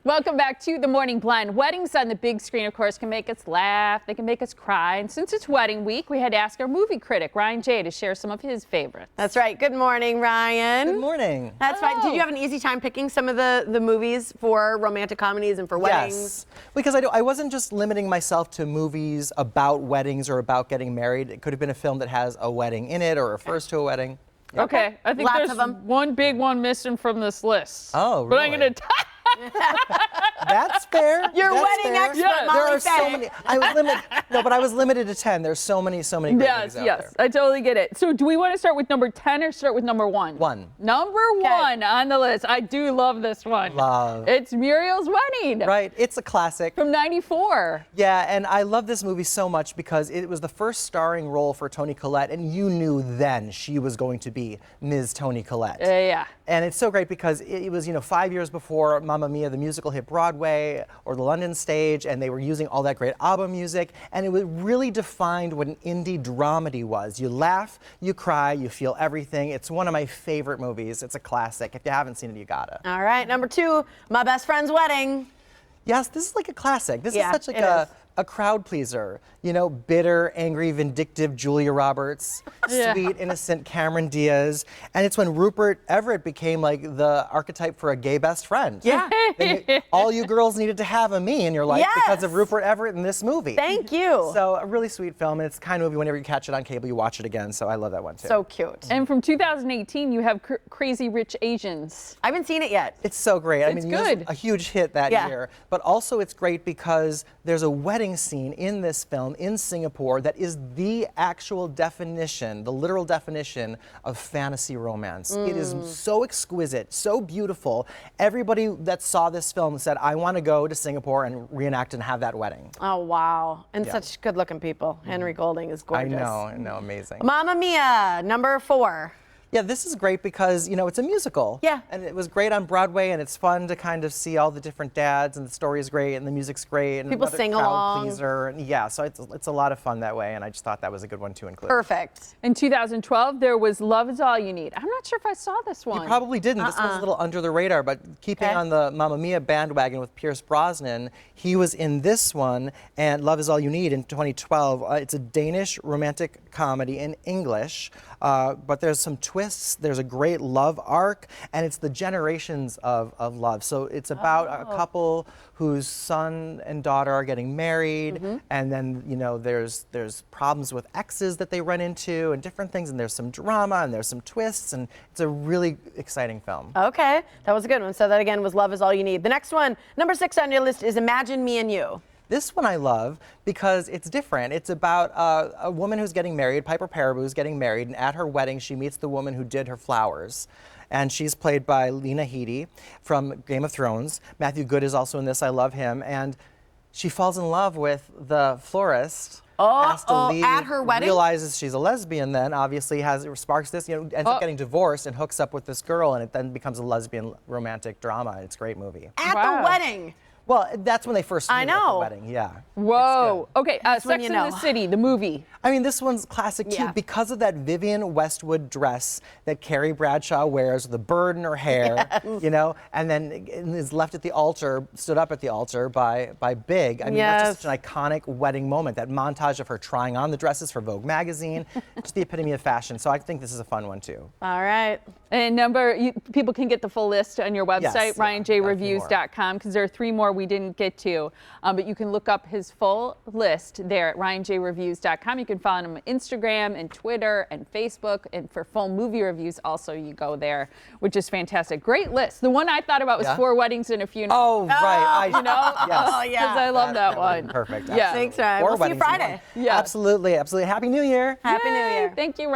Welcome back to The Morning Blend. Weddings on the big screen, of course, can make us laugh. They can make us cry. And since it's wedding week, we had to ask our movie critic, Ryan J., to share some of his favorites. That's right. Good morning, Ryan. Good morning. That's right. Did you have an easy time picking some of the movies for romantic comedies and for weddings? Yes, because I wasn't just limiting myself to movies about weddings or about getting married. It could have been a film that has a wedding in it or refers to a wedding. Yep. Okay, I think Lots there's of them. one big one missing from this list. Oh, But I'm really? going to That's fair. Your That's wedding fair. expert, Yeah. Molly There are so Faye. many. I was limited to 10. There's so many great movies out there. Yes, I totally get it. So do we want to start with number 10 or start with number 1? 1. Number 1 on the list. I do love this one. Love. It's Muriel's Wedding. Right, it's a classic. From 94. Yeah, and I love this movie so much because it was the first starring role for Toni Collette, and you knew then she was going to be Ms. Toni Collette. Yeah. And it's so great because it was, 5 years before Mamma Mia, the musical, hit Broadway or the London stage, and they were using all that great ABBA music, and it really defined what an indie dramedy was. You laugh, you cry, you feel everything. It's one of my favorite movies. It's a classic. If you haven't seen it, you gotta. All right, number 2, My Best Friend's Wedding. Yes, this is like a classic. This Yeah, is such like it is. a crowd pleaser. Bitter, angry, vindictive Julia Roberts, Yeah. sweet, innocent Cameron Diaz. And it's when Rupert Everett became like the archetype for a gay best friend. Yeah. All you girls needed to have a me in your life because of Yes. Rupert Everett in this movie. Thank you. So a really sweet film, and it's the kind of movie whenever you catch it on cable, you watch it again. So I love that one too. So cute. And from 2018, you have Crazy Rich Asians. I haven't seen it yet. It's so great. It's it was good. a huge hit that Yeah. year. But also it's great because there's a wedding scene in this film in Singapore that is the actual definition, the literal definition of fantasy romance. It is so exquisite, so beautiful. Everybody that saw this film said, I want to go to Singapore and reenact and have that wedding. Oh, wow. And Yeah. such good-looking people. Henry Golding is gorgeous. I know, amazing. Mamma Mia, number 4. Yeah, this is great because, it's a musical. Yeah. And it was great on Broadway, and it's fun to kind of see all the different dads, and the story is great, and the music's great. And People another sing crowd along. pleaser. And yeah, so it's a lot of fun that way, and I just thought that was a good one to include. Perfect. In 2012, there was Love Is All You Need. I'm not sure if I saw this one. You probably didn't. This was a little under the radar, but keeping Okay. on the Mamma Mia bandwagon with Pierce Brosnan, he was in this one, and Love Is All You Need in 2012. It's a Danish romantic comedy in English, but there's some twists. There's a great love arc, and it's the generations of love. So it's about a couple whose son and daughter are getting married, and then there's problems with exes that they run into and different things, and there's some drama and there's some twists, and it's a really exciting film. Okay, that was a good one. So that again was Love Is All You Need. The next one, number 6 on your list, is Imagine Me and You. This one I love because it's different. It's about a woman who's getting married, Piper Perabo is getting married, and at her wedding she meets the woman who did her flowers. And she's played by Lena Headey from Game of Thrones. Matthew Good is also in this, I love him. And she falls in love with the florist. Has to leave, at her wedding? realizes she's a lesbian then, obviously sparks this, ends up getting divorced and hooks up with this girl, and it then becomes a lesbian romantic drama. It's a great movie. At Wow. the wedding. Well, that's when they first meet I at know. the wedding, yeah. Whoa. Okay, when Sex you and know. the City, the movie. I mean, this one's classic too Yeah. because of that Vivienne Westwood dress that Carrie Bradshaw wears with a bird in her hair, and then is left at the altar, stood up at the altar by Big. I mean, that's just an iconic wedding moment. That montage of her trying on the dresses for Vogue magazine, just the epitome of fashion. So I think this is a fun one too. All right. And people can get the full list on your website, Yes, yeah, ryanjreviews.com, because there are 3 more we didn't get to. But you can look up his full list there at ryanjreviews.com. You can follow him on Instagram and Twitter and Facebook. And for full movie reviews, also you go there, which is fantastic. Great list. The one I thought about was Yeah? 4 Weddings and a Funeral. Oh, right. You know? Yes. Oh, yeah. Because I love that would've one. been perfect. Yeah. Absolutely. Thanks, Ryan. 4 We'll see you weddings in Friday. one. Yeah. Absolutely. Happy New Year. Happy New Yay. Year. Thank you, Ryan.